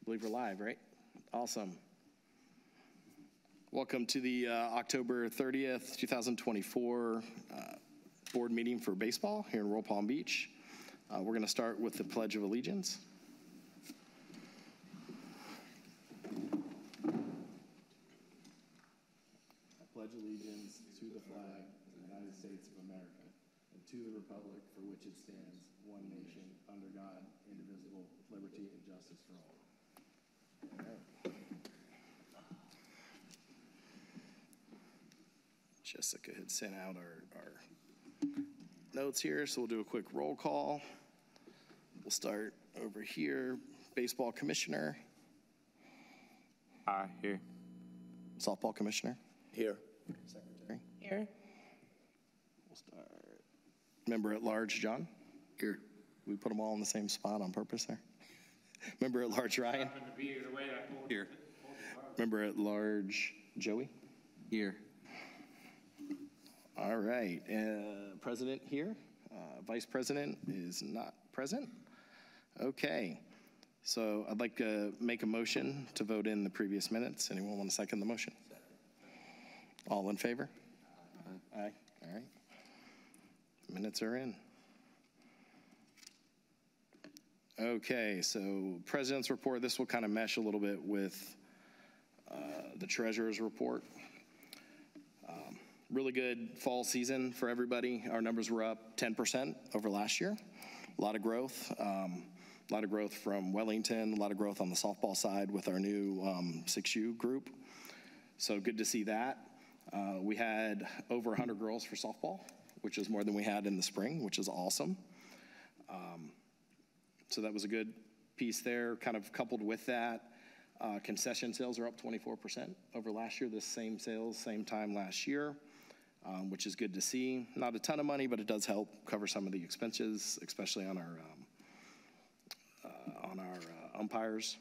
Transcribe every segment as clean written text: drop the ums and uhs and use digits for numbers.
believe we're live, right? Awesome. Welcome to the October 30th, 2024 board meeting for baseball here in Royal Palm Beach. We're going to start with the Pledge of Allegiance. I pledge allegiance to the flag of the United States of America and to the republic for which it stands, one nation, under God, indivisible, liberty and justice for all. Jessica had sent out our notes here, so we'll do a quick roll call. We'll start over here. Baseball commissioner. Aye, here. Softball commissioner. Here. Secretary. Here. We'll start. Member at large, John. Here. We put them all in the same spot on purpose there. Member at large, Ryan. Here. Member at large, Joey. Here. All right. President here. Vice President is not present. Okay. So I'd like to make a motion to vote in the previous minutes. Anyone want to second the motion? All in favor? Aye. All right. Minutes are in. Okay, so President's report. This will kind of mesh a little bit with the Treasurer's report. Really good fall season for everybody. Our numbers were up 10% over last year. A lot of growth. A lot of growth from Wellington. A lot of growth on the softball side with our new 6U group. So good to see that. We had over 100 girls for softball, which is more than we had in the spring, which is awesome. So that was a good piece there. Kind of coupled with that, concession sales are up 24% over last year. This same sales, same time last year, which is good to see. Not a ton of money, but it does help cover some of the expenses, especially on our umpires.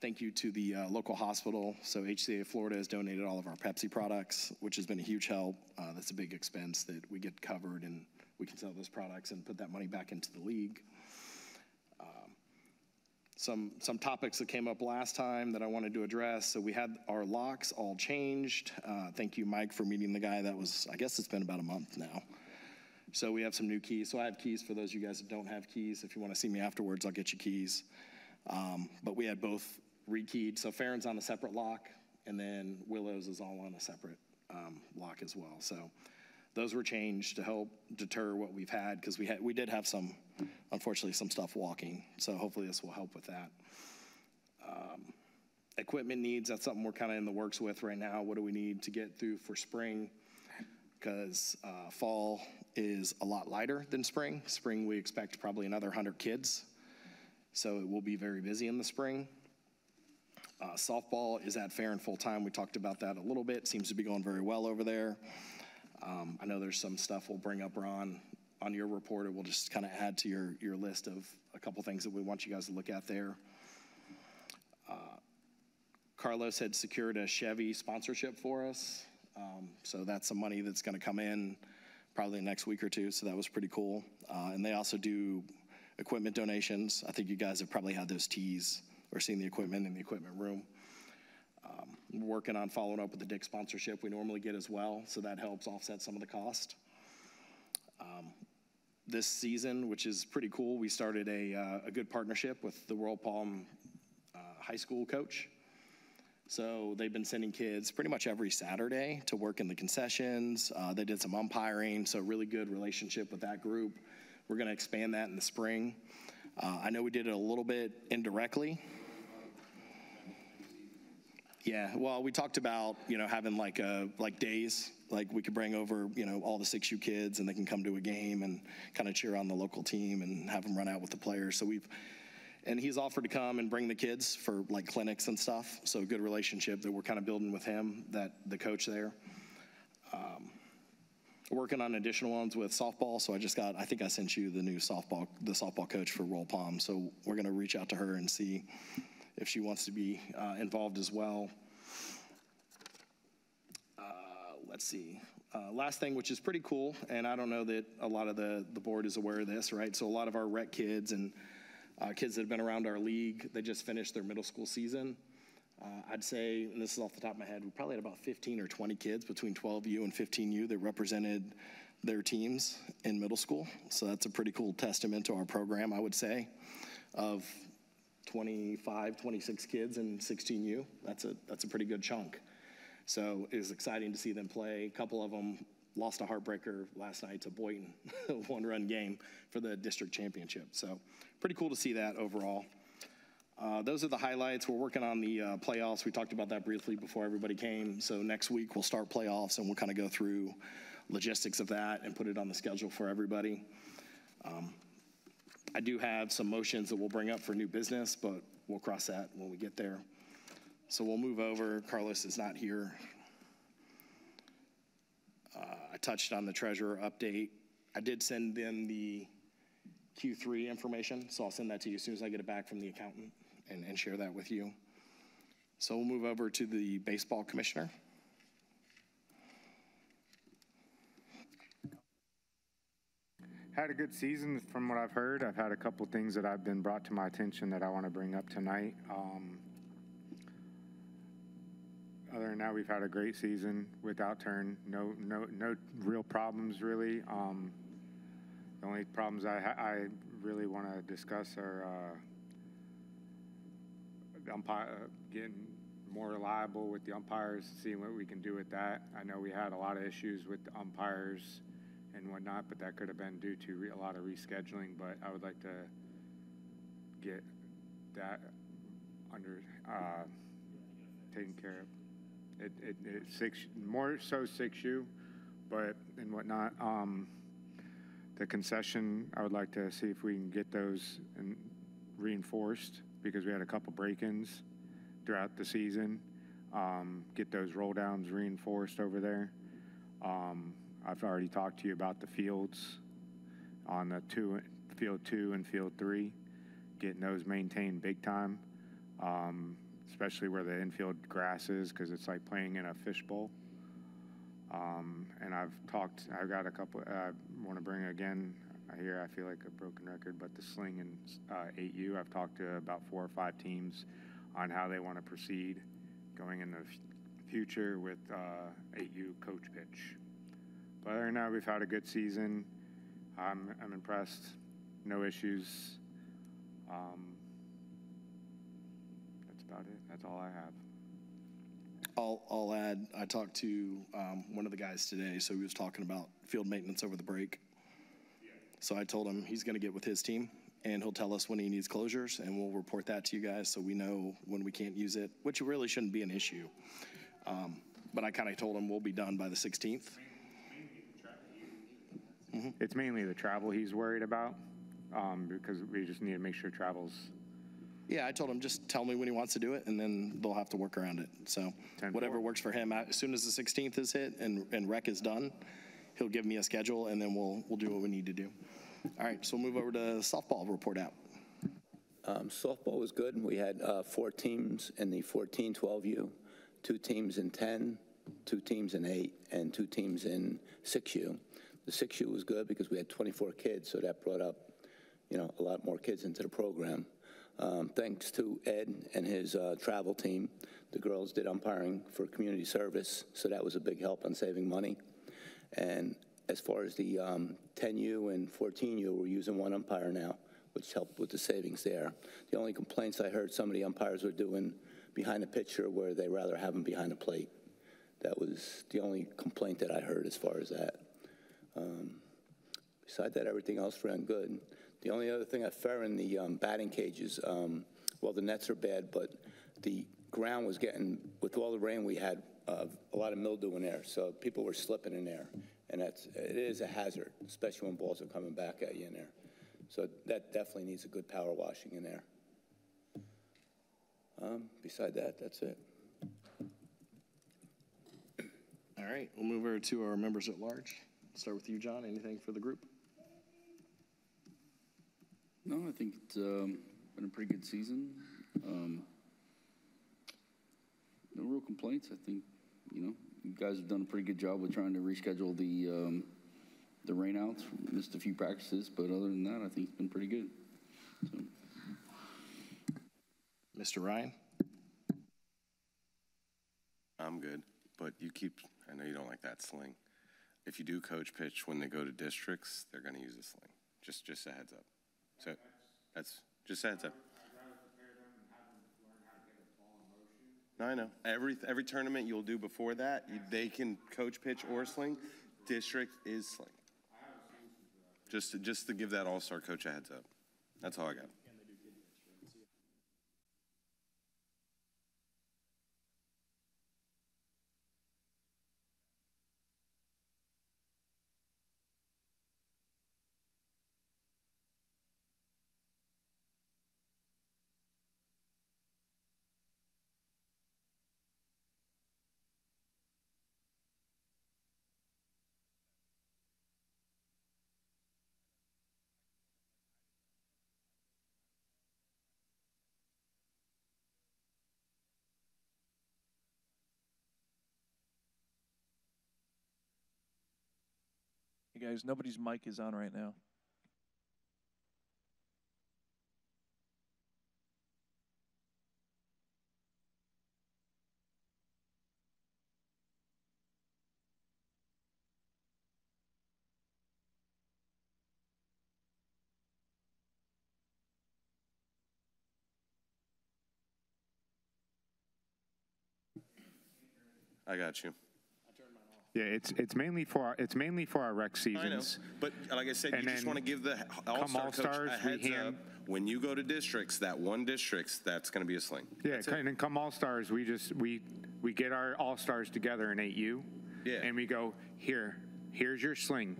Thank you to the local hospital. So HCA Florida has donated all of our Pepsi products, which has been a huge help. That's a big expense that we get covered, and we can sell those products and put that money back into the league. Some topics that came up last time that I wanted to address. So we had our locks all changed. Thank you, Mike, for meeting the guy. That was, I guess it's been about a month now. So we have some new keys. So I have keys for those of you guys that don't have keys. If you want to see me afterwards, I'll get you keys. But we had both rekeyed. So Farron's on a separate lock, and then Willow's is all on a separate lock as well. So those were changed to help deter what we've had, because we did have some, unfortunately, some stuff walking. So hopefully this will help with that. Equipment needs, that's something we're kind of in the works with right now. What do we need to get through for spring? Because fall is a lot lighter than spring. Spring, we expect probably another 100 kids. So it will be very busy in the spring. Softball is at Farron full time. We talked about that a little bit. Seems to be going very well over there. I know there's some stuff we'll bring up, Ron, on your report. We'll just kind of add to your list of a couple things that we want you guys to look at there. Carlos had secured a Chevy sponsorship for us. So that's some money that's going to come in probably the next week or two. So that was pretty cool. And they also do equipment donations. I think you guys have probably had those tees or seen the equipment in the equipment room. We're working on following up with the Dick sponsorship we normally get as well, so that helps offset some of the cost. This season, which is pretty cool, we started a good partnership with the Royal Palm high school coach. So they've been sending kids pretty much every Saturday to work in the concessions. They did some umpiring, so really good relationship with that group. We're going to expand that in the spring. I know we did it a little bit indirectly. Yeah, well, we talked about, having like days, like we could bring over, all the 6U kids, and they can come to a game and kind of cheer on the local team and have them run out with the players. So and he's offered to come and bring the kids for like clinics and stuff. So a good relationship that we're kind of building with him, the coach there. Working on additional ones with softball. So I think I sent you the new softball coach for Royal Palm. So we're going to reach out to her and see if she wants to be involved as well. Let's see. Last thing, which is pretty cool, and I don't know that a lot of the board is aware of this, right? So a lot of our rec kids and kids that have been around our league. They just finished their middle school season. I'd say, and this is off the top of my head, we probably had about 15 or 20 kids between 12U and 15U that represented their teams in middle school. So that's a pretty cool testament to our program, I would say, of 25, 26 kids in 16U. That's a pretty good chunk. So it was exciting to see them play. A couple of them lost a heartbreaker last night to Boynton, a one-run game for the district championship. So pretty cool to see that overall. Those are the highlights. We're working on the playoffs. We talked about that briefly before everybody came. So next week we'll start playoffs and we'll kind of go through logistics of that and put it on the schedule for everybody. I do have some motions that we'll bring up for new business, but we'll cross that when we get there. So we'll move over. Carlos is not here. I touched on the treasurer update. I did send in the Q3 information, so I'll send that to you as soon as I get it back from the accountant and share that with you. So we'll move over to the baseball commissioner. Had a good season from what I've heard. I've had a couple things that have been brought to my attention that I want to bring up tonight. Other than that, we've had a great season without turn. No real problems really. The only problems I really want to discuss are getting more reliable with the umpires, seeing what we can do with that. I know we had a lot of issues with the umpires and whatnot, but that could have been due to a lot of rescheduling. But I would like to get that under taken care of. It's more so 6U, but and whatnot. The concession, I would like to see if we can get those reinforced because we had a couple break-ins throughout the season. Get those roll downs reinforced over there. I've already talked to you about the fields on the field 2 and field 3, getting those maintained big time, especially where the infield grass is because it's like playing in a fishbowl. And I've got a couple, I want to bring again here, I feel like a broken record, but the sling and 8U, I've talked to about 4 or 5 teams on how they want to proceed going in the future with 8U coach pitch. But other than that, we've had a good season. I'm impressed. No issues. That's about it. That's all I have. I'll add, I talked to one of the guys today, so he was talking about field maintenance over the break. So I told him he's going to get with his team, and he'll tell us when he needs closures, and we'll report that to you guys so we know when we can't use it, which really shouldn't be an issue. But I kind of told him we'll be done by the 16th. Mm-hmm. It's mainly the travel he's worried about because we just need to make sure travel's. Yeah, I told him just tell me when he wants to do it, and then they'll have to work around it. So whatever works for him. As soon as the 16th is hit and rec is done, he'll give me a schedule, and then we'll do what we need to do. All right, so we'll move over to softball report out. Softball was good. We had 4 teams in the 14-12U, 2 teams in 10, 2 teams in 8, and 2 teams in 6U. The 6U was good because we had 24 kids, so that brought up, a lot more kids into the program. Thanks to Ed and his travel team, the girls did umpiring for community service, so that was a big help on saving money. And as far as the 10U and 14U, we're using 1 umpire now, which helped with the savings there. The only complaints I heard some of the umpires were doing behind the pitcher where they rather have them behind the plate. That was the only complaint that I heard as far as that. Besides that, everything else ran good. The only other thing I fair in the batting cages, well, the nets are bad, but the ground was getting, with all the rain we had, a lot of mildew in there, so people were slipping in there. And it is a hazard, especially when balls are coming back at you in there. So that definitely needs a good power washing in there. Beside that, that's it. All right, we'll move over to our members at large. Start with you, John. Anything for the group? No, I think it's been a pretty good season. No real complaints. I think, you guys have done a pretty good job with trying to reschedule the rainouts. Missed a few practices, but other than that, I think it's been pretty good. So. Mr. Ryan? I'm good, but I know you don't like that sling. If you do coach pitch when they go to districts, they're going to use a sling. Just a heads up. So that's just a heads up. No, I know. Every tournament you'll do before that, they can coach pitch or sling. District is sling. Just to give that all-star coach a heads up. That's all I got. Hey guys, nobody's mic is on right now. I got you. Yeah, it's mainly for our rec I know, seasons. but like I said, And you just then want to give the all-star coach All-Stars, a heads up. When you go to districts, that one districts, that's going to be a sling. Yeah, That's it. and then come All-Stars, we get our All-Stars together in 8U. Yeah. And we go, here's your sling.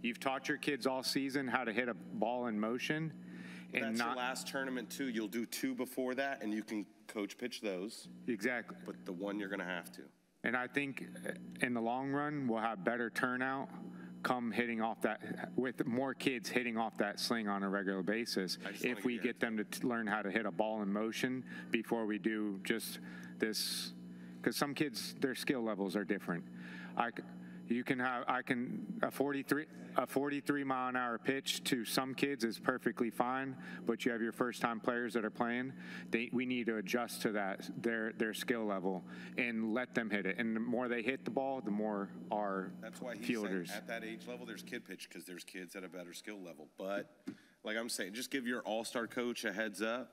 You've taught your kids all season how to hit a ball in motion. And That's not your last tournament too. You'll do 2 before that, and you can coach pitch those. exactly. But the one you're going to have to. And I think in the long run, we'll have better turnout come hitting off that, with more kids hitting off that sling on a regular basis. If we get them to learn how to hit a ball in motion before we do just this, because some kids, their skill levels are different. A 43 mile an hour pitch to some kids is perfectly fine, but you have your first time players that are playing, we need to adjust to that, their skill level, and let them hit it. And the more they hit the ball, the more our That's why he's fielders. saying at that age level, there's kid pitch because there's kids at a better skill level. But like I'm saying, just give your all-star coach a heads up.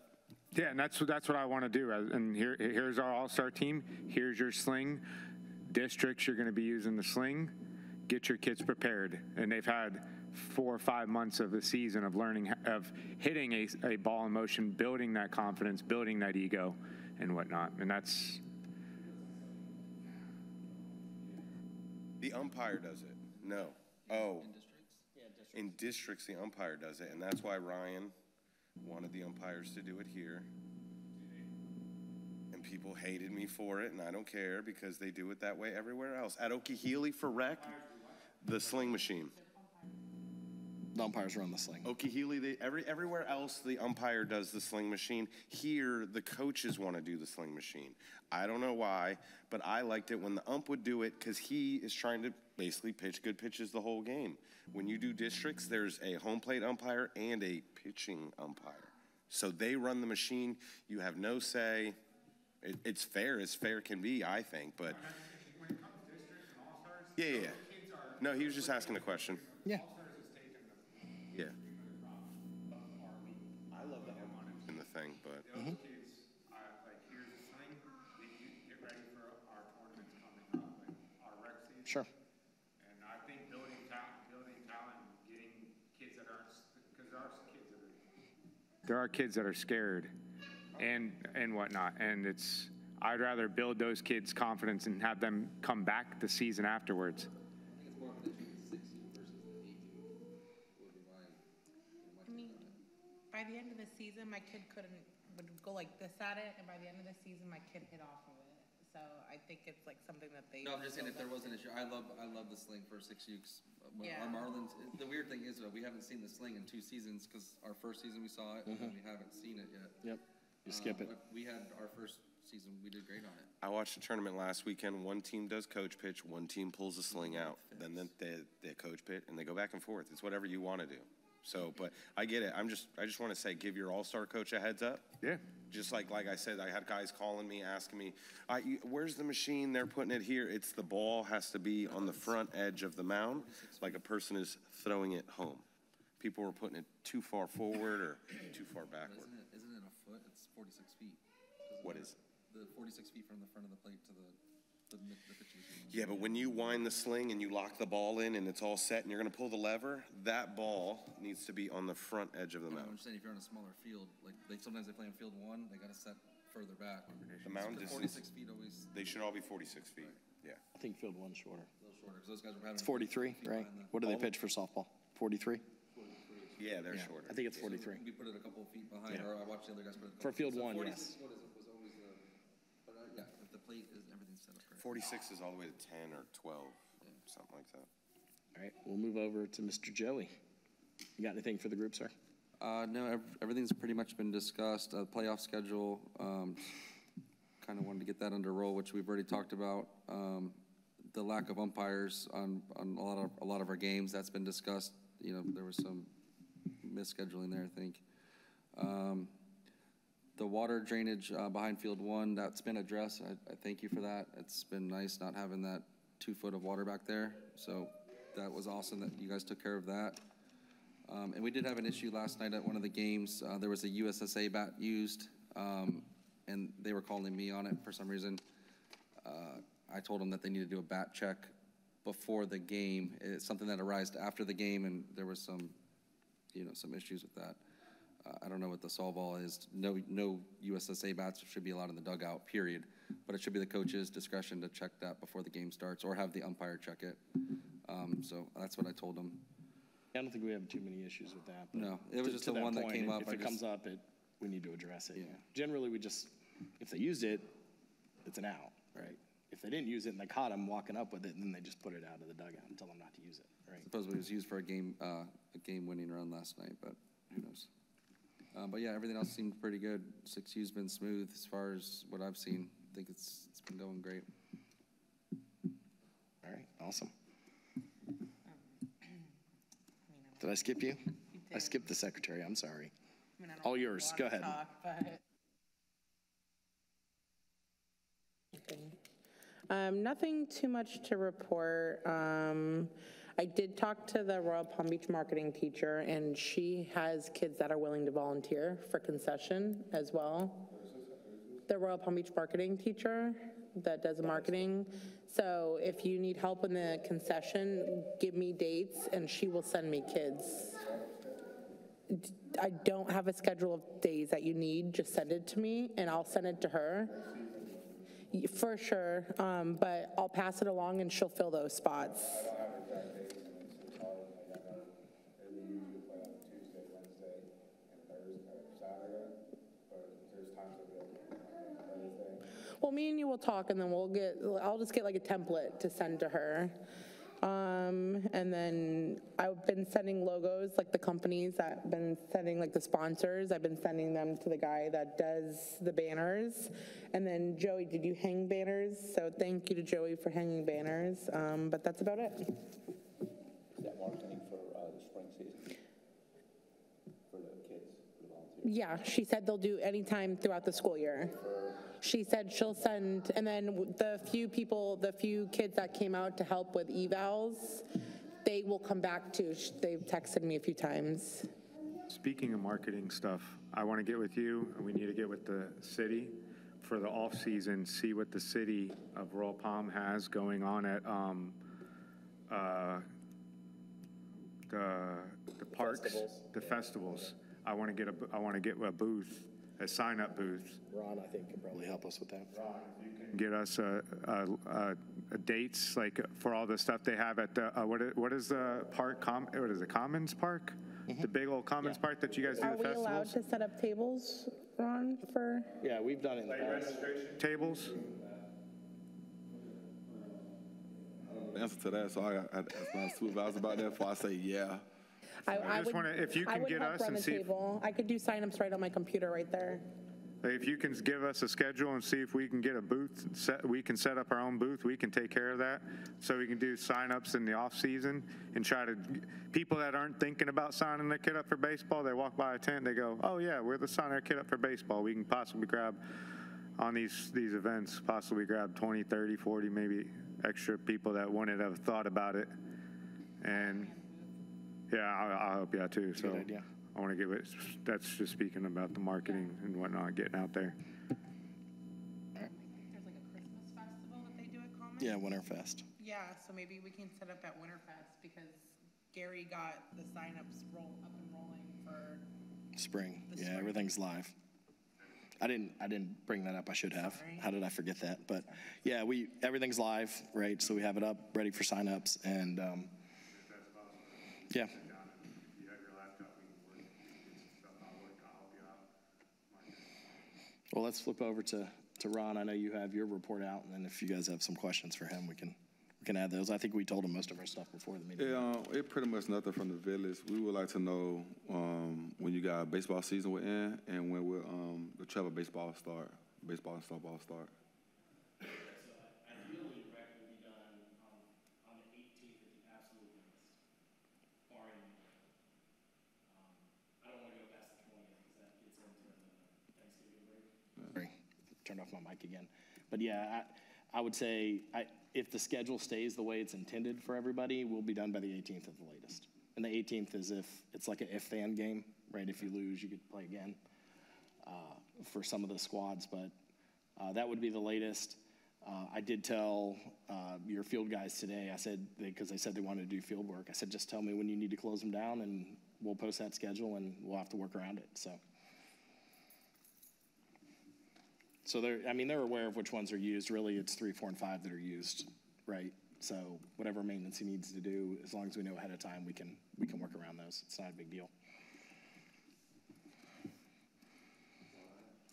Yeah, and that's what I want to do. And here's our all-star team. Here's your sling. Districts, you're going to be using the sling. Get your kids prepared. And they've had 4 or 5 months of the season of learning, of hitting a ball in motion, building that confidence, building that ego and whatnot. And that's. The umpire does it. No. Oh. In districts, the umpire does it. And that's why Ryan wanted the umpires to do it here. And people hated me for it, and I don't care because they do it that way everywhere else. At Okeechobee for rec, the sling machine. The umpires run the sling. Okeechobee, everywhere else, the umpire does the sling machine. Here, the coaches want to do the sling machine. I don't know why, but I liked it when the ump would do it because he is trying to basically pitch good pitches the whole game. When you do districts, there's a home plate umpire and a pitching umpire. So they run the machine. You have no say. It's fair as fair can be, I think, but. Yeah. No, he was just asking a question. Yeah. Yeah. I love the ump in the thing, but. Those kids, like, here's a sling, you get ready for our tournaments coming up, like our rec season. Sure. And I think building talent, getting kids that aren't, because there are kids that are. There are kids that are scared and whatnot, and I'd rather build those kids' confidence and have them come back the season afterwards. I mean, by the end of the season, my kid would go like this at it, and by the end of the season, my kid hit off of it. So I think it's like something that they. No, I'm just saying if there was an issue, I love the sling for 6U. Yeah. Our Marlins, the weird thing is we haven't seen the sling in 2 seasons because our first season we saw it and then we haven't seen it yet. Yep. You skip it. But we had our first season, we did great on it. I watched a tournament last weekend. One team does coach pitch, one team pulls a sling out. Then they coach pitch, and they go back and forth. It's whatever you want to do. So, but I get it. I just want to say, give your all-star coach a heads up. Yeah. Just like I said, I had guys calling me, asking me, where's the machine? They're putting it here. It's the ball has to be on the front edge of the mound, like a person is throwing it home. People were putting it too far forward or too far backward. Isn't it a foot? It's 46 feet. What is it? The 46 feet from the front of the plate to the pitching machine. Yeah, but when you wind the sling and you lock the ball in and it's all set and you're going to pull the lever, that ball needs to be on the front edge of the I'm mound. just saying, if you're on a smaller field, like sometimes they play in field 1, they got to set further back. The mound The distance, 46 feet always they should all be 46 feet. Yeah. I think field one's shorter. a little shorter, because those guys were having. It's 43, right? What do they pitch for softball? 43? Yeah, they're Yeah, shorter. I think it's 43. We put it a couple of feet behind, Yeah. or I watched the other guys put it. For field So one, 46 yes. foot was always the, but yeah, if the plate is, everything's set up correct. 46 is all the way to 10 or 12, something like that. All right, we'll move over to Mr. Joey. You got anything for the group, sir? No, everything's pretty much been discussed. Playoff schedule, kind of wanted to get that under roll, which we've already talked about. The lack of umpires on a lot of our games, that's been discussed. You know, there was some misscheduling there, I think. The water drainage behind field 1, that's been addressed. I thank you for that. It's been nice not having that 2 foot of water back there. So that was awesome that you guys took care of that. And we did have an issue last night at one of the games. There was a USSA bat used, and they were calling me on it for some reason. I told them that they needed to do a bat check before the game. It's something that arose after the game, and there was some issues with that. I don't know what the solve all is. No USSA bats should be allowed in the dugout, period. But it should be the coach's discretion to check that before the game starts, or have the umpire check it. So that's what I told them. I don't think we have too many issues with that. but No, it was just to the one that point, came up. If it comes up, we need to address it. Yeah. Generally, if they used it, it's an out, right? If they didn't use it and they caught them walking up with it, then they just put it out of the dugout and tell them not to use it, right? Supposedly it was used for a game-winning run last night, but who knows? But yeah, everything else seemed pretty good. 6U's been smooth as far as what I've seen. I think it's been going great. All right, awesome. Did I skip you? I skipped the secretary, I'm sorry. I mean, I don't All have a yours, lot go to ahead. talk, but- Nothing too much to report. I did talk to the Royal Palm Beach marketing teacher, and she has kids that are willing to volunteer for concession as well. The Royal Palm Beach marketing teacher that does the marketing. So if you need help in the concession, give me dates, and she will send me kids. I don't have a schedule of days that you need. Just send it to me, and I'll send it to her. For sure, but I'll pass it along and she'll fill those spots. Well, me and you will talk, and then I'll just get like a template to send to her. And then I've been sending logos, like the companies that have been sending, like the sponsors, I've been sending them to the guy that does the banners. And then Joey, did you hang banners? So thank you to Joey for hanging banners, but that's about it. Is that marketing for the spring season? For the kids, for the volunteers? Yeah, she said they'll do anytime throughout the school year. She said she'll send, and then the few kids that came out to help with evals, they will come back too. They've texted me a few times. Speaking of marketing stuff, I want to get with you, and we need to get with the city for the off-season, see what the city of Royal Palm has going on at the parks, the festivals. I want to get a booth, a sign-up booth. Ron, I think, could probably help us with that. Get us dates, like for all the stuff they have at the, what is the park, what is it, Commons Park? The big old Commons Park that you guys do Are the we allowed festivals? to set up tables, Ron, for? Yeah, we've done it in the past. Tables? Answer to that, so I had to ask my supervisor about that before I say yeah. I just would- wanna- if you I can would get help us run and the see if- table. I could do signups right on my computer right there. If you can give us a schedule and see if we can get a booth, we can set up our own booth, we can take care of that. So we can do signups in the off season and try to, people that aren't thinking about signing their kid up for baseball, they walk by a tent, they go, oh yeah, we're the signing our kid up for baseball. We can possibly grab on these events, possibly grab 20, 30, 40, maybe extra people that wouldn't have thought about it. And yeah, I'll help you out too. So Good idea. I want to give it, that's just speaking about the marketing and whatnot, getting out there. There's like a Christmas festival that they do at Common. Yeah, Winterfest. Yeah, so maybe we can set up at Winterfest because Gary got the signups up and rolling for. Spring. The Yeah, spring. everything's live. I didn't bring that up. I should have. Sorry. How did I forget that? But yeah, everything's live, right? So we have it up, ready for signups, and yeah. Well, let's flip over to Ron. I know you have your report out, and then if you guys have some questions for him, we can add those. I think we told him most of our stuff before the meeting. It pretty much nothing from the village. We would like to know when you got baseball season will end and when will the travel baseball and softball start. Ideally, rec will be done on the 18th at the absolute latest, barring. I don't want to go past the 20th because that gets into the Thanksgiving break. Sorry, turned off my mic again. But yeah, I would say if the schedule stays the way it's intended for everybody, we'll be done by the 18th at the latest. And the 18th is if it's like an if-then game, right? If you lose, you could play again for some of the squads, but that would be the latest. I did tell your field guys today, I said, because they said they wanted to do field work, I said, just tell me when you need to close them down and we'll post that schedule and we'll have to work around it, So they're aware of which ones are used. Really, it's 3, 4, and 5 that are used, right? So whatever maintenance he needs to do, as long as we know ahead of time, we can work around those. It's not a big deal.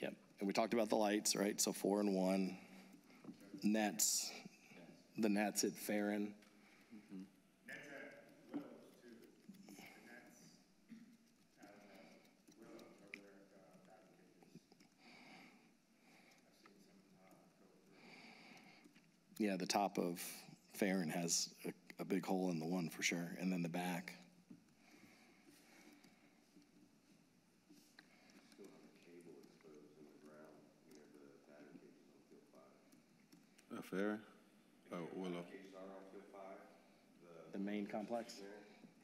Yep, and we talked about the lights, right? So 4 and 1, nets, the nets at Farron. Yeah, the top of Farron has a big hole in the one for sure, and then the back. Farron? Oh, Willow. The main complex?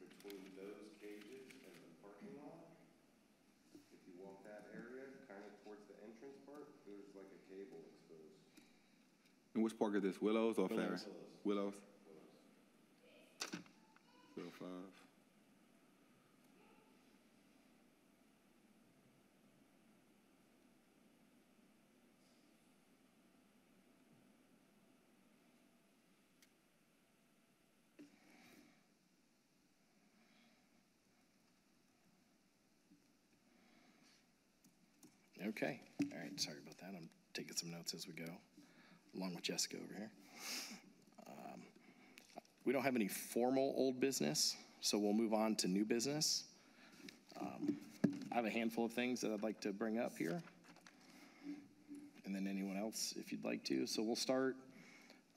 Between those cages and the parking lot, if you walk that area, kind of towards the entrance part, there's like a cable exposed. And which park is this, Willows or Farron? Willows. 05. Okay, all right, sorry about that. I'm taking some notes as we go, along with Jessica over here. We don't have any formal old business, so we'll move on to new business. I have a handful of things that I'd like to bring up here, and then anyone else if you'd like to. So we'll start,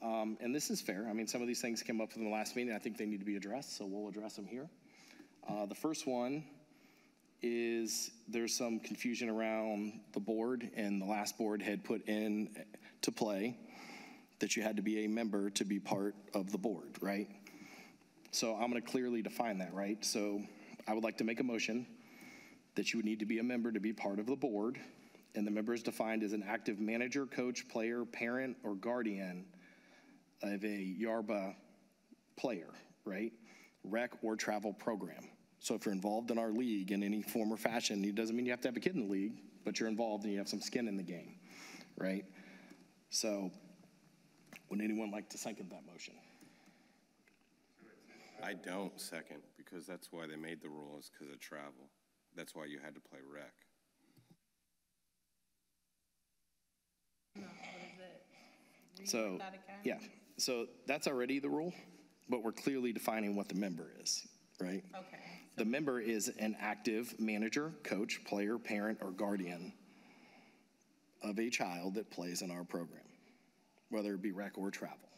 and this is fair. I mean, some of these things came up in the last meeting. I think they need to be addressed, so we'll address them here. The first one is there's some confusion around the board, and the last board had put in to play that you had to be a member to be part of the board, right? So I'm going to clearly define that, right? So I would like to make a motion that you would need to be a member to be part of the board, and the member is defined as an active manager, coach, player, parent, or guardian of a YARBA player, right? Rec or travel program. So if you're involved in our league in any form or fashion, it doesn't mean you have to have a kid in the league, but you're involved and you have some skin in the game, right? So would anyone like to second that motion? I don't second, because that's why they made the rule, is because of travel. That's why you had to play rec. No, what is it? Read So, that again? yeah, so that's already the rule, but we're clearly defining what the member is, right? Okay. The member is an active manager, coach, player, parent, or guardian of a child that plays in our program, whether it be rec or travel,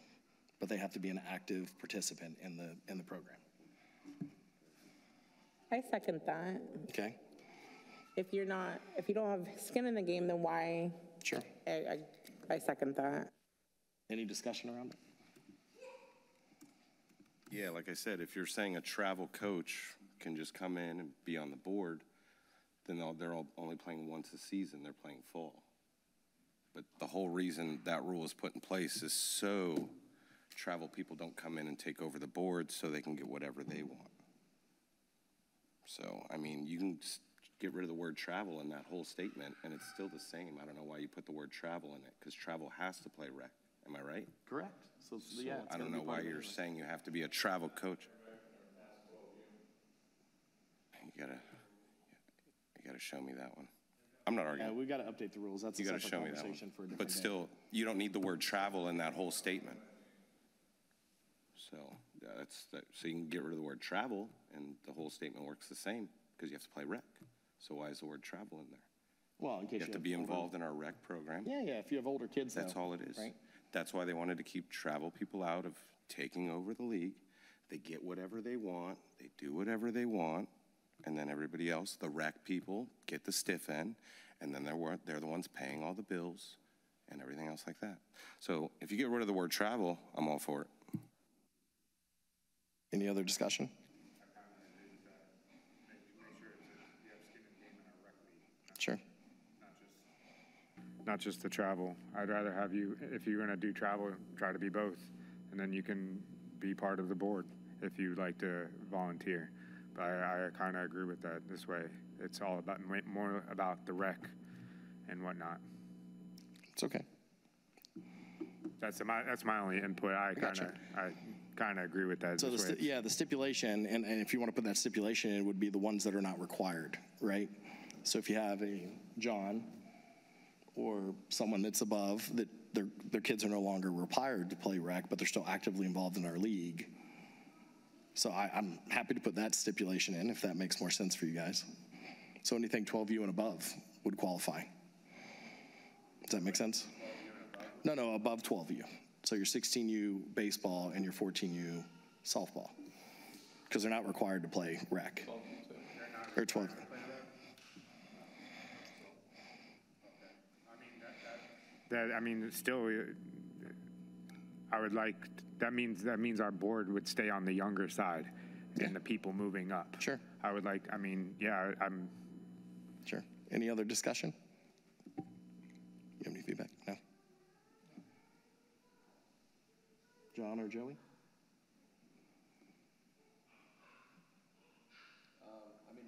but they have to be an active participant in the program. I second that. Okay? If you don't have skin in the game, then why? Sure. I second that. Any discussion around it? Yeah, like I said, if you're saying a travel coach can just come in and be on the board, then they're all only playing once a season, they're playing fall. But the whole reason that rule is put in place is so travel people don't come in and take over the board so they can get whatever they want. So, I mean, you can get rid of the word travel in that whole statement, and it's still the same. I don't know why you put the word travel in it, because travel has to play rec. Am I right? Correct. So yeah, it's I don't gonna know be why part of it you're anyway. saying you have to be a travel coach. You gotta show me that one. I'm not Yeah, arguing. we've got to update the rules. That's a You gotta separate show me that conversation for a one. different But day. still, you don't need the word travel in that whole statement. So, so you can get rid of the word travel, and the whole statement works the same, because you have to play rec. So why is the word travel in there? Well, in case You have to be older- involved in our rec program. Yeah, if you have older kids, That's though, all it is. Right? That's why they wanted to keep travel people out of taking over the league. They get whatever they want, they do whatever they want, and then everybody else, the rec people, get the stiff end, and then they're the ones paying all the bills and everything else like that. So if you get rid of the word travel, I'm all for it. Any other discussion? Sure. Not just the travel. I'd rather have you, if you're gonna do travel, try to be both. And then you can be part of the board if you'd like to volunteer. But I kind of agree with that this way. It's all about, more about the rec and whatnot. It's okay. That's my only input. I gotcha. kind of agree with that. So this way. the stipulation, and if you want to put that stipulation in, would be the ones that are not required, right? So if you have a John or someone that's above, that their kids are no longer required to play rec, but they're still actively involved in our league. So I'm happy to put that stipulation in if that makes more sense for you guys. So anything 12U and above would qualify. Does that make sense? No, above 12U. So your 16U baseball and your 14U softball, because they're not required to play rec. Or 12. Still, I would like, that means our board would stay on the younger side and the people moving up. Sure. I would like, I'm. Sure. Any other discussion? You have any feedback? No? John or Joey?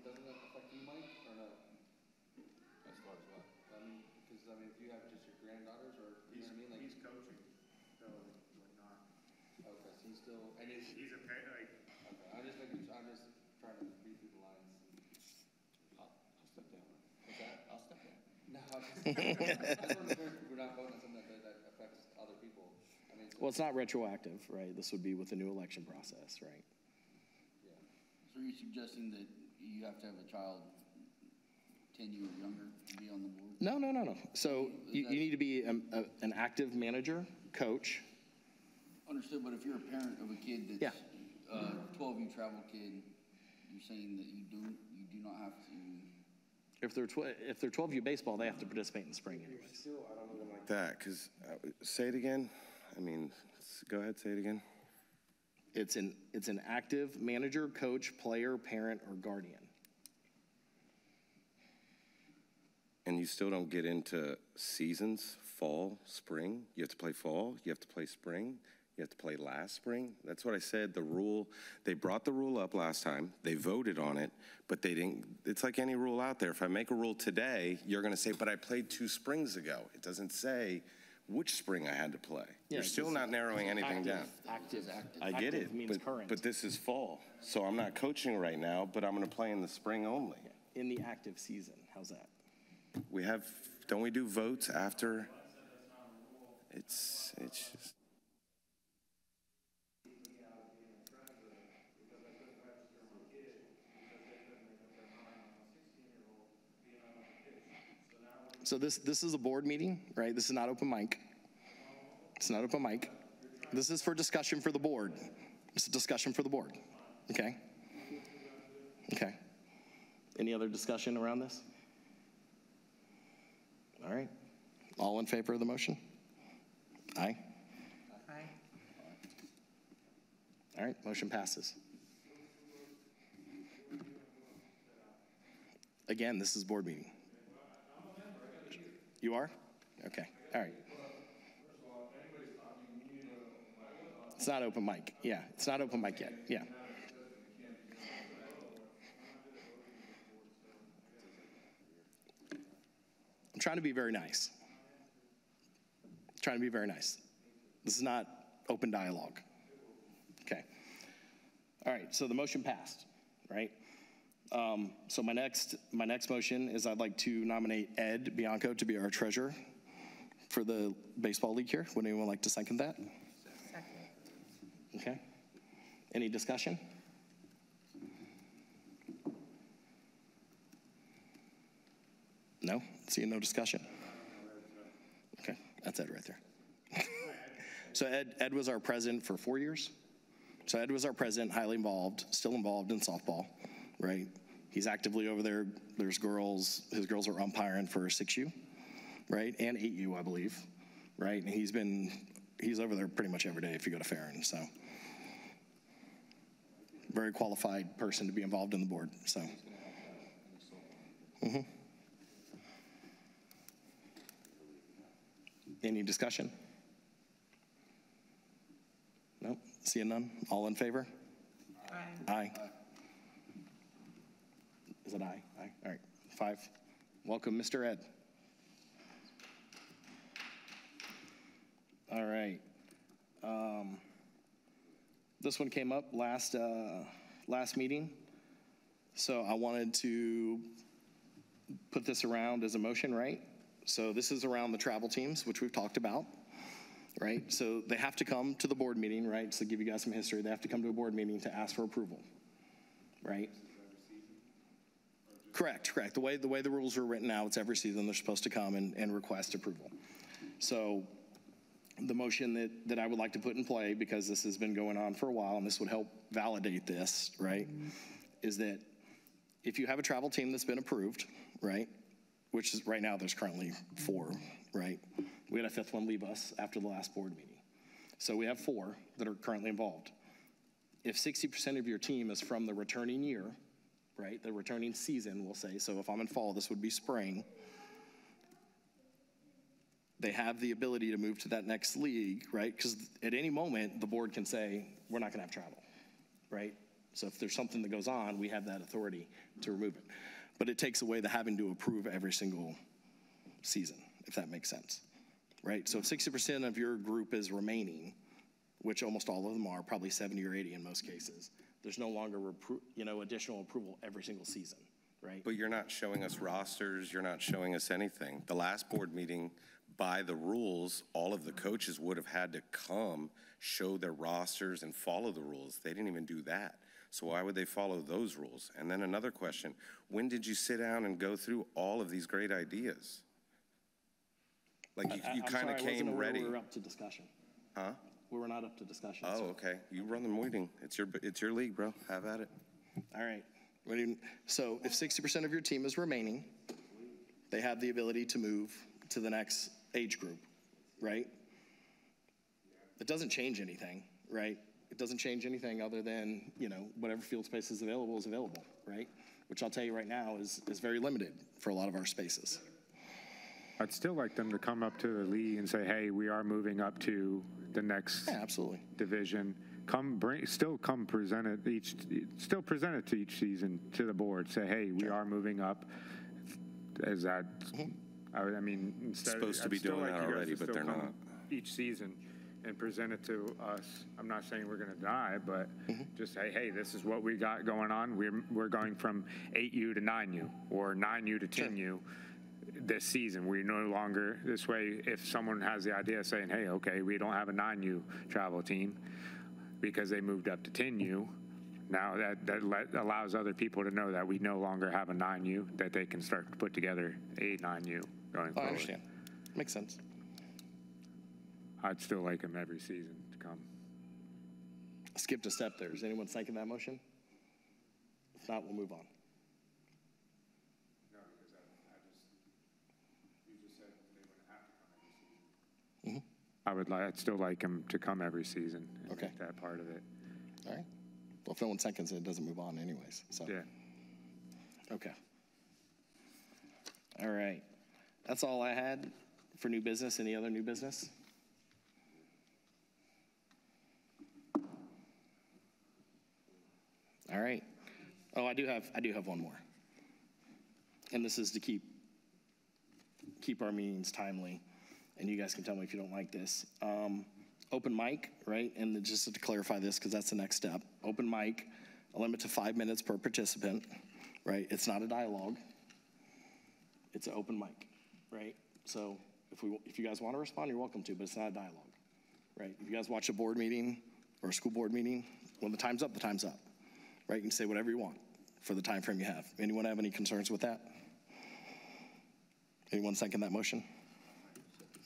Doesn't that affect you, Mike, or no? As far as what? Because, if you have just your granddaughters, or, you know what I mean? Like, He's coaching, so whatnot. okay, so he's still, and He's a pay, like, okay, I'm just trying to read through the lines. I'll step down. What's that? I'll step down. No, I just want to make sure we're not voting on something that affects other people. Well, it's not retroactive, right? This would be with the new election process, right? So you're suggesting that you have to have a child 10 years younger to be on the board? No. So you need to be an active manager, coach. Understood, but if you're a parent of a kid that's 12U travel kid, you're saying that you do not have to. If they're 12U baseball, they have to participate in the spring anyways. Like that, because, say it again. Go ahead, say it again. It's an active manager, coach, player, parent, or guardian. And you still don't get into seasons, fall, spring. You have to play fall, you have to play spring, you have to play last spring. That's what I said, the rule, they brought the rule up last time, they voted on it, but they didn't, it's like any rule out there. If I make a rule today, you're gonna say, but I played 2 springs ago. It doesn't say which spring I had to play. You're still not narrowing anything down. Active. I get Active it, means current. but this is fall. So I'm not coaching right now, but I'm gonna play in the spring only. In the active season, how's that? Don't we do votes after? It's just. So this is a board meeting, right? This is not open mic. It's not open mic. This is for discussion for the board. It's a discussion for the board, okay? Okay. Any other discussion around this? All right. All in favor of the motion? Aye. Aye. All right, motion passes. Again, this is board meeting. You are? Okay, all right. It's not open mic, yeah, it's not open mic yet, yeah. I'm trying to be very nice. Trying to be very nice. This is not open dialogue. Okay. All right, so the motion passed, right? So my next motion is I'd like to nominate Ed Bianco to be our treasurer for the baseball league here. Would anyone like to second that? Second. Okay. Any discussion? No? Seeing no discussion? Okay, that's Ed right there. So Ed was our president for 4 years. So Ed was our president, highly involved, still involved in softball, right? He's actively over there. There's girls, his girls are umpiring for 6U, right? And 8U, I believe, right? And he's over there pretty much every day if you go to Farron, so. Very qualified person to be involved in the board, so. Any discussion? Nope, seeing none. All in favor? Aye. Aye. Is it aye? Aye, all right, 5. Welcome, Mr. Ed. All right. This one came up last meeting, so I wanted to put this around as a motion, right? So this is around the travel teams, which we've talked about, right? So they have to come to the board meeting, right? So to give you guys some history, they have to come to a board meeting to ask for approval, right? Correct. The way the rules are written now, it's every season they're supposed to come and request approval. So the motion that I would like to put in play, because this has been going on for a while and this would help validate this, right, is that if you have a travel team that's been approved, right, which is right now there's currently 4, right? We had a 5th one leave us after the last board meeting. So we have 4 that are currently involved. If 60% of your team is from the returning year, right, the returning season, we'll say, so if I'm in fall, this would be spring, they have the ability to move to that next league, right? Because at any moment, the board can say, we're not gonna have travel, right? So if there's something that goes on, we have that authority to remove it. But it takes away the having to approve every single season, if that makes sense, right? So if 60% of your group is remaining, which almost all of them are, probably 70 or 80 in most cases, there's no longer additional approval every single season, right? But you're not showing us rosters, you're not showing us anything. The last board meeting, by the rules, all of the coaches would have had to come, show their rosters and follow the rules. They didn't even do that. So why would they follow those rules? And then another question, when did you sit down and go through all of these great ideas? Like you kind of came ready. We were up to discussion. Huh? We were not up to discussion. Oh, so. okay. You run the meeting. It's your league, bro. Have at it. All right. So if 60% of your team is remaining, they have the ability to move to the next age group, right? It doesn't change anything, right? It doesn't change anything other than, whatever field space is available, right? Which I'll tell you right now is very limited for a lot of our spaces. I'd still like them to come up to the league and say, hey, we are moving up to the next absolutely. Division. Still present it to each season to the board. Say, hey, we are moving up. Is that, I mean, instead supposed to be doing that already, but they're not. Each season and present it to us. I'm not saying we're going to die, but just say, hey, this is what we got going on. We're going from 8U to 9U or 9U to 10U this season. We no longer, this way, if someone has the idea saying, hey, okay, we don't have a 9U travel team because they moved up to 10U, now that allows other people to know that we no longer have a 9U, that they can start to put together a 9U going I forward. understand. Makes sense. I'd still like them every season to come. Skipped a step there. Is anyone second that motion? If not, we'll move on. No, because you just said they wouldn't have to come every season. I'd still like them to come every season and Okay. make that part of it. All right. Well, if no one seconds it, it doesn't move on anyways. So. Yeah. Okay. All right. That's all I had for new business. Any other new business? All right. Oh, I do have one more. And this is to keep our meetings timely. And you guys can tell me if you don't like this. Open mic, right? And just to clarify this, because that's the next step. Open mic, a limit to 5 minutes per participant, right? It's not a dialogue. It's an open mic, right? So if you guys want to respond, you're welcome to, but it's not a dialogue, right? If you guys watch a board meeting or a school board meeting, when the time's up, right? You can say whatever you want for the time frame you have. Anyone have any concerns with that? Anyone second that motion?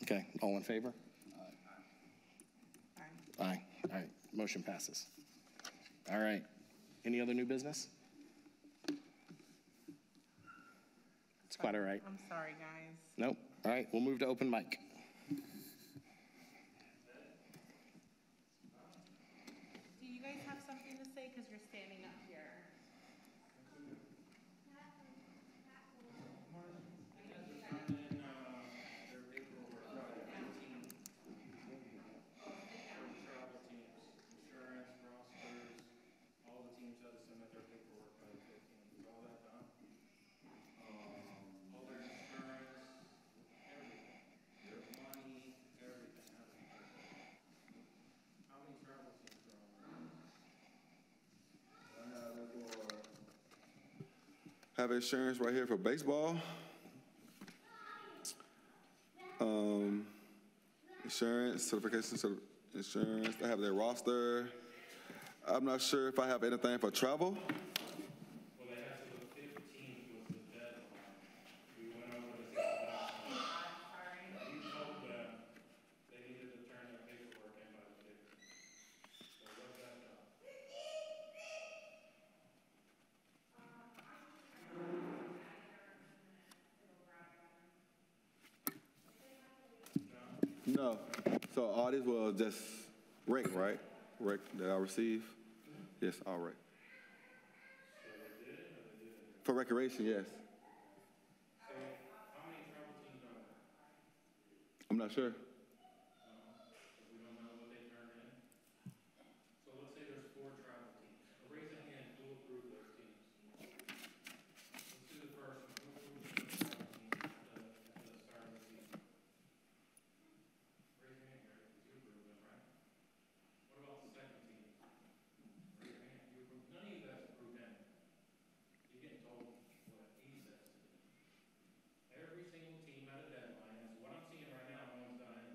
Okay, all in favor? Aye. All right, motion passes. All right, any other new business? It's quite all right. I'm sorry, guys. Nope. All right, we'll move to open mic. Do you guys have something to say? Because you're standing up here. Have insurance right here for baseball. Insurance, certification, insurance. They have their roster. I'm not sure if I have anything for travel. Well, they have to the 15th was the deadline. We went over this last time. We told them they needed to turn their paperwork in by the 15th. So what's that done? No. So all this was just rec, right? Rec that I receive? Yes, all right. For recreation, yes. So how many travel teams are there? I'm not sure. We don't know what they turned in. So let's say there's 4 travel teams. Raise a hand, who approved those teams? Let's do the first one. Who approved the travel teams at the start of the season? Raise your hand, Gary, because you approved them, right? What about the second team? Raise your hand. You approved. None of you guys approved them. You're getting told what he says to do. Every single team had a deadline. That's what I'm seeing right now. No one's done it.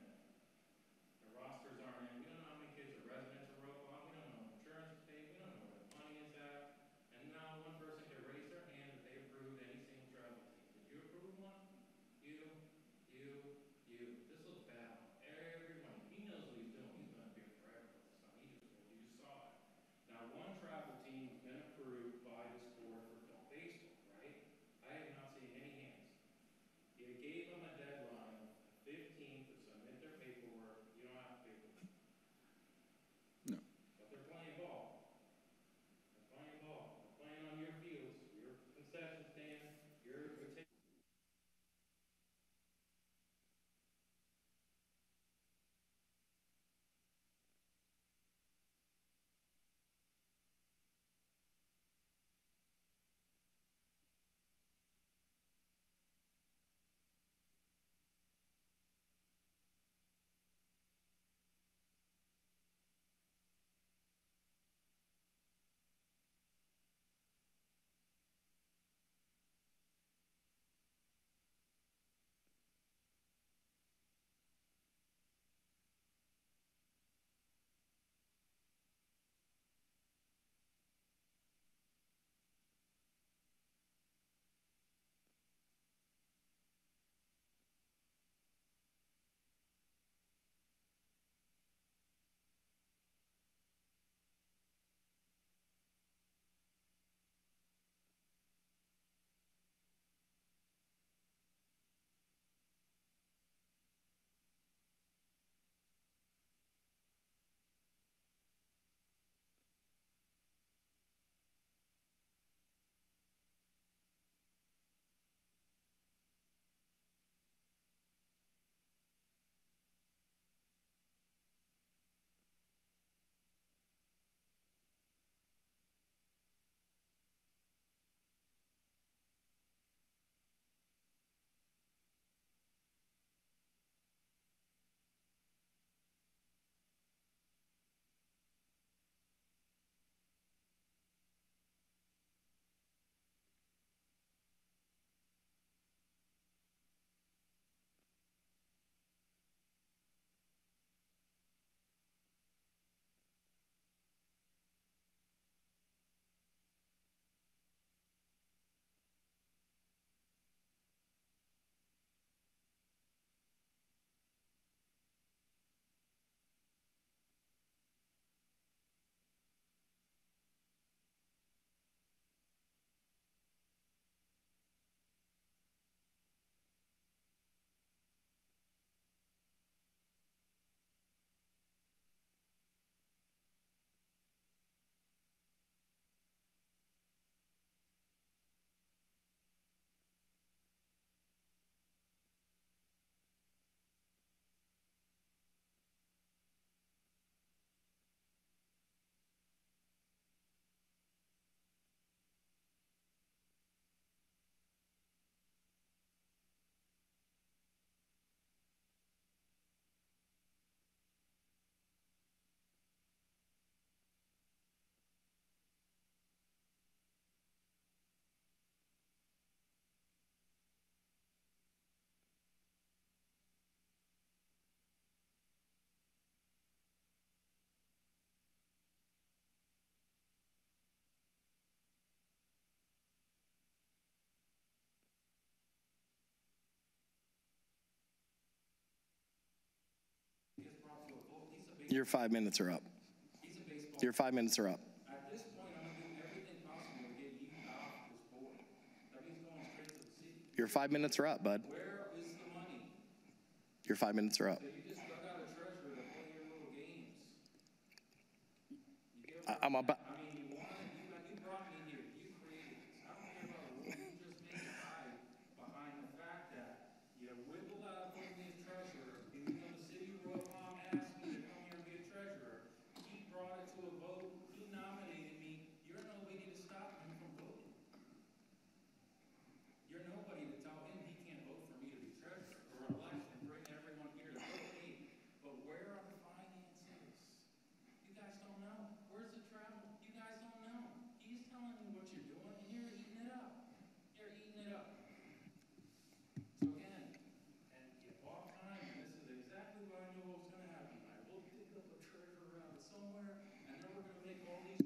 Your 5 minutes are up. Your 5 minutes are up. At this point, I'm gonna do everything possible to get you off this board. That means going straight to the city. Your 5 minutes are up, bud. Where is the money? Your 5 minutes are up. You just dug out a treasurer to play your little games. I'm about. I mean, you brought me here, you created this. I don't care about the rule you just made hide behind the fact that you wiggled out of putting me as treasurer, even though the city of Royal Palm asked me to come here and be a treasurer. He brought it to a vote, he nominated me, you're nobody to stop him from voting. You're nobody to tell him he can't vote for me to be treasurer or elect and bring everyone here to vote me. But where are the finances? You guys don't know. Where's the travel? You guys don't know. He's telling you what you're doing, and you're eating it up. You're eating it up. So again, and you bought time, and this is exactly what I knew what was going to happen. I will dig up a treasure around somewhere, and then we're going to make all these.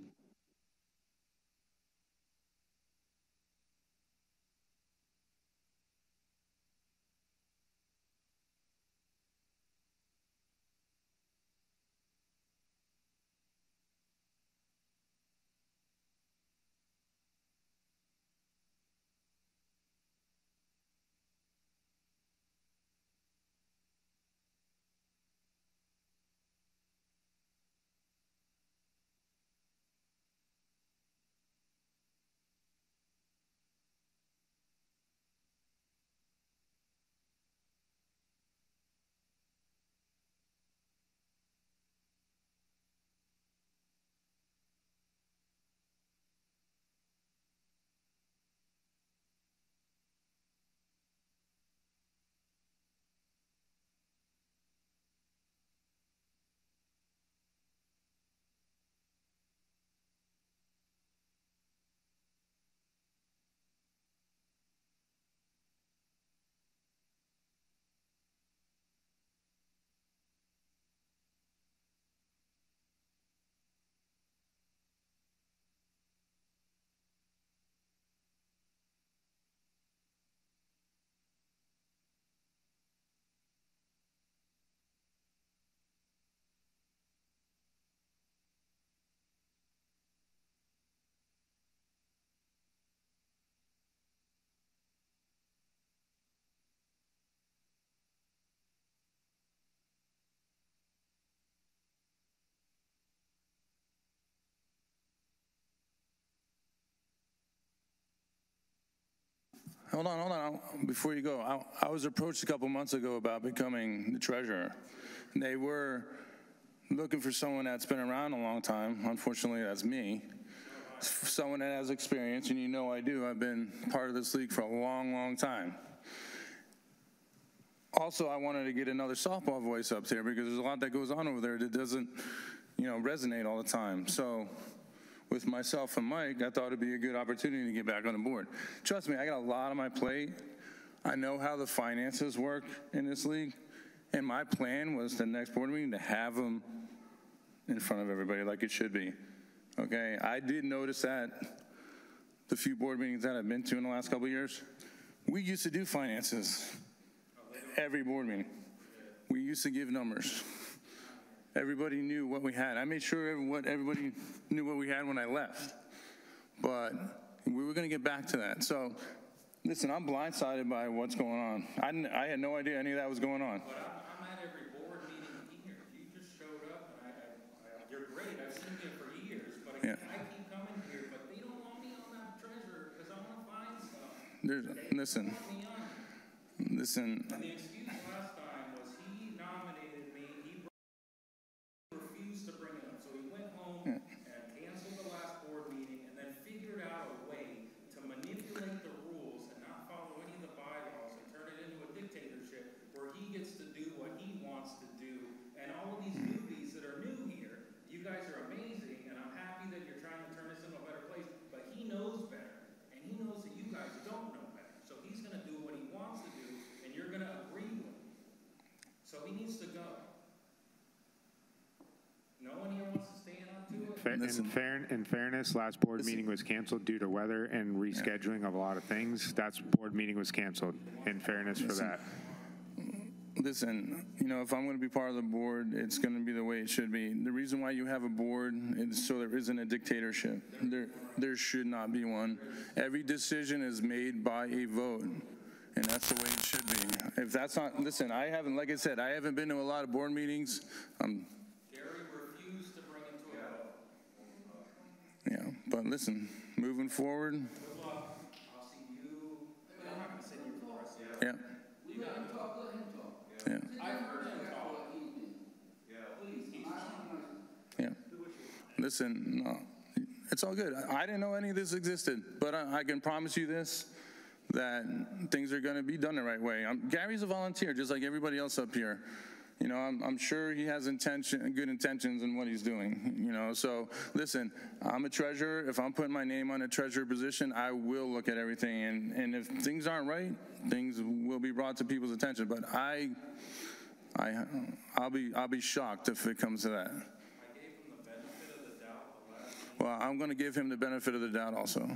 Hold on. Before you go, I was approached a couple months ago about becoming the treasurer. They were looking for someone that's been around a long time. Unfortunately, that's me. Someone that has experience, and you know I do. I've been part of this league for a long, long time. Also, I wanted to get another softball voice up there because there's a lot that goes on over there that doesn't, resonate all the time. So with myself and Mike, I thought it'd be a good opportunity to get back on the board. Trust me, I got a lot on my plate. I know how the finances work in this league, and my plan was the next board meeting to have them in front of everybody like it should be. Okay, I did notice that the few board meetings that I've been to in the last couple of years, we used to do finances every board meeting. We used to give numbers. Everybody knew what we had. I made sure everybody knew what we had when I left. But we were going to get back to that. So, listen, I'm blindsided by what's going on. I had no idea any of that was going on. But I'm at every board meeting here. You just showed up, and you're great. I've seen you for years. But again, I keep coming here, but they don't want me on that treasurer because I want to find stuff. Listen. And the excuse last time was he nominated me. He refused to bring it up. So he went home and canceled the last board meeting and then figured out a way to manipulate the rules and not follow any of the bylaws and turn it into a dictatorship where he gets to do what he wants to do. And all of these newbies that are new here, you guys are amazing, and I'm happy that you're trying to turn this into a better place, but he knows better. And he knows that you guys don't know better. So he's going to do what he wants to do, and you're going to agree with him. So he needs to go. No one here wants to stand on to it? In fairness, last board meeting was canceled due to weather and rescheduling of a lot of things. That's board meeting was canceled, in fairness for that. listen, if I'm going to be part of the board, it's going to be the way it should be. The reason why you have a board is so there isn't a dictatorship. There should not be one. Every decision is made by a vote, and that's the way it should be. If that's not, listen, like I said, I haven't been to a lot of board meetings. Gary refused to bring it to a vote. Yeah, but listen, moving forward. I'll see you. I'm not gonna sit here for the rest of Yeah. Let him talk, let him talk. Yeah. I've heard him talk. Please, Yeah. Listen, no, it's all good. I didn't know any of this existed, but I can promise you this, that things are going to be done the right way. Gary's a volunteer, just like everybody else up here. I'm sure he has good intentions in what he's doing, So, listen, I'm a treasurer. If I'm putting my name on a treasurer position, I will look at everything. And if things aren't right, things will be brought to people's attention. But I'll be shocked if it comes to that. Well, I'm going to give him the benefit of the doubt also.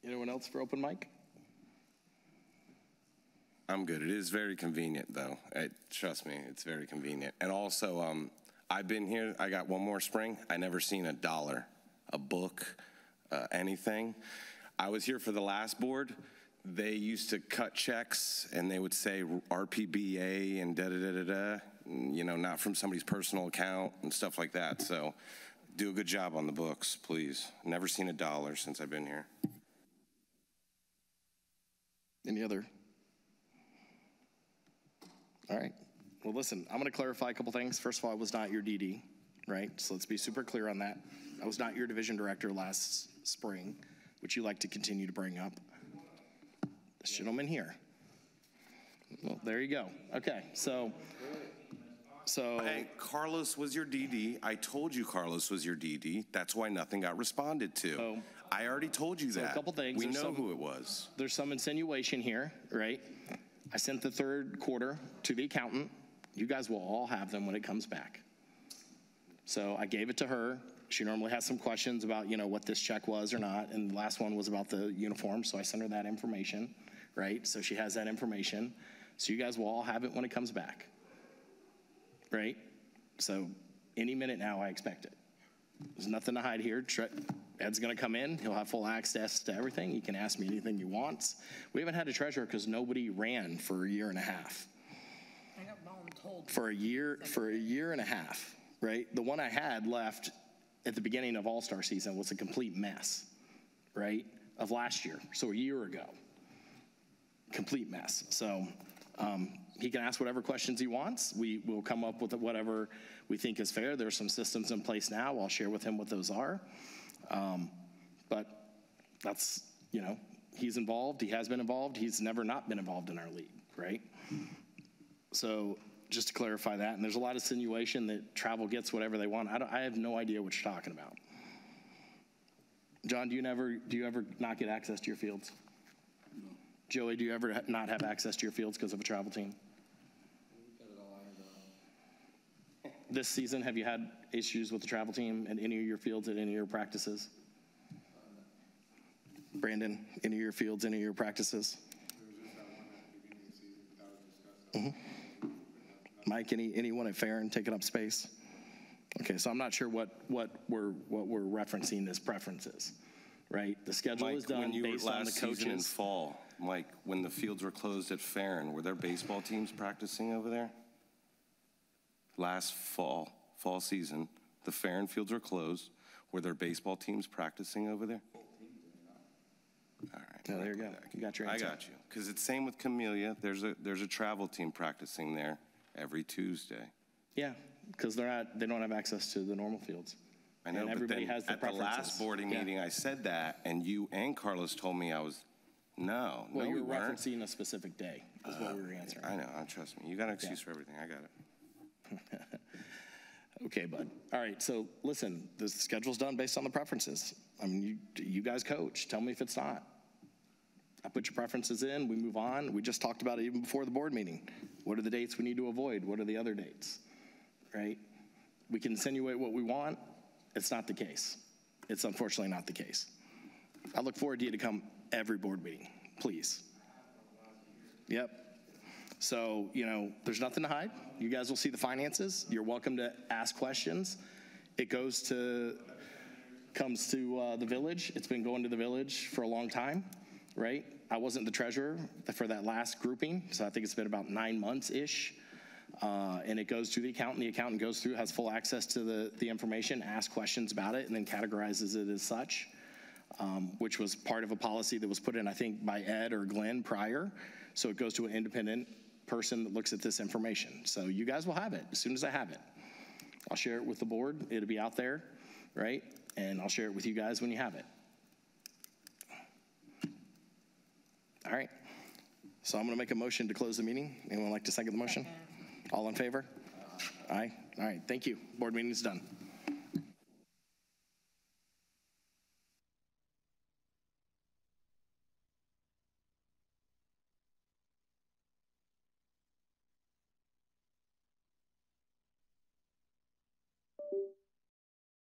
Anyone else for open mic? I'm good. It is very convenient, though. Trust me, it's very convenient. And also, I've been here. I got one more spring. I never seen $1, a book, anything. I was here for the last board. They used to cut checks, and they would say RPBA and da-da-da-da-da, not from somebody's personal account and stuff like that. So do a good job on the books, please. Never seen $1 since I've been here. Any other? All right. Well, listen, I'm going to clarify a couple things. First of all, I was not your DD, right? So let's be super clear on that. I was not your division director last spring, which you like to continue to bring up. This gentleman here. Well, there you go. Okay, so. Hey, Carlos was your DD. I told you Carlos was your DD. That's why nothing got responded to. So, I already told you that. A couple things. We know who it was. There's some insinuation here, right? I sent the third quarter to the accountant. You guys will all have them when it comes back. So I gave it to her. She normally has some questions about, what this check was or not. And the last one was about the uniform. So I sent her that information, right? So she has that information. So you guys will all have it when it comes back, right? So any minute now, I expect it. There's nothing to hide here. Ed's going to come in. He'll have full access to everything. He can ask me anything he wants. We haven't had a treasurer because nobody ran for a year and a half. I got voluntold. For a year and a half, right? The one I had left at the beginning of All-Star season was a complete mess, right? Of last year, so a year ago. Complete mess. So he can ask whatever questions he wants. We will come up with whatever we think is fair. There's some systems in place now. I'll share with him what those are. But that's, he's involved. He has been involved. He's never not been involved in our league, right? So just to clarify that, and there's a lot of insinuation that travel gets whatever they want. I have no idea what you're talking about. John, do you ever not get access to your fields? No. Joey, do you ever not have access to your fields because of a travel team? This season, have you had issues with the travel team at any of your fields at any of your practices? Brandon, any of your fields, any of your practices? Mm-hmm. Mike, anyone at Farron taking up space? Okay, so I'm not sure what we're referencing as preferences, right? The schedule is done based on the coaches. In fall, Mike, when the fields were closed at Farron, were there baseball teams practicing over there? Last fall season, the Farron fields were closed. Were there baseball teams practicing over there? All right. Oh, there you go. You got your answer. I got you. Because it's same with Camellia. There's a travel team practicing there every Tuesday. Yeah, because they don't have access to the normal fields. I know, and everybody has their preferences. At the last boarding meeting, I said that, and you and Carlos told me I was, no, well, we you were weren't. referencing a specific day is what we were answering. I know, trust me. You got an excuse for everything. I got it. Okay, bud. All right, so listen, the schedule's done based on the preferences. I mean, you guys coach. Tell me if it's not. I put your preferences in, we move on. We just talked about it even before the board meeting. What are the dates we need to avoid? What are the other dates, right? We can insinuate what we want. It's not the case. It's unfortunately not the case, I look forward to you to come every board meeting, please. Yep. So, there's nothing to hide. You guys will see the finances. You're welcome to ask questions. It comes to the village. It's been going to the village for a long time, right? I wasn't the treasurer for that last grouping, so I think it's been about 9 months-ish. And it goes to the accountant. The accountant goes through, has full access to the information, asks questions about it, and then categorizes it as such, which was part of a policy that was put in, I think, by Ed or Glenn prior. So it goes to an independent person that looks at this information. So you guys will have it as soon as I have it. I'll share it with the board. It'll be out there, right? And I'll share it with you guys when you have it. All right. So I'm going to make a motion to close the meeting. Anyone like to second the motion? All in favor? Aye. All right. Thank you. Board meeting is done.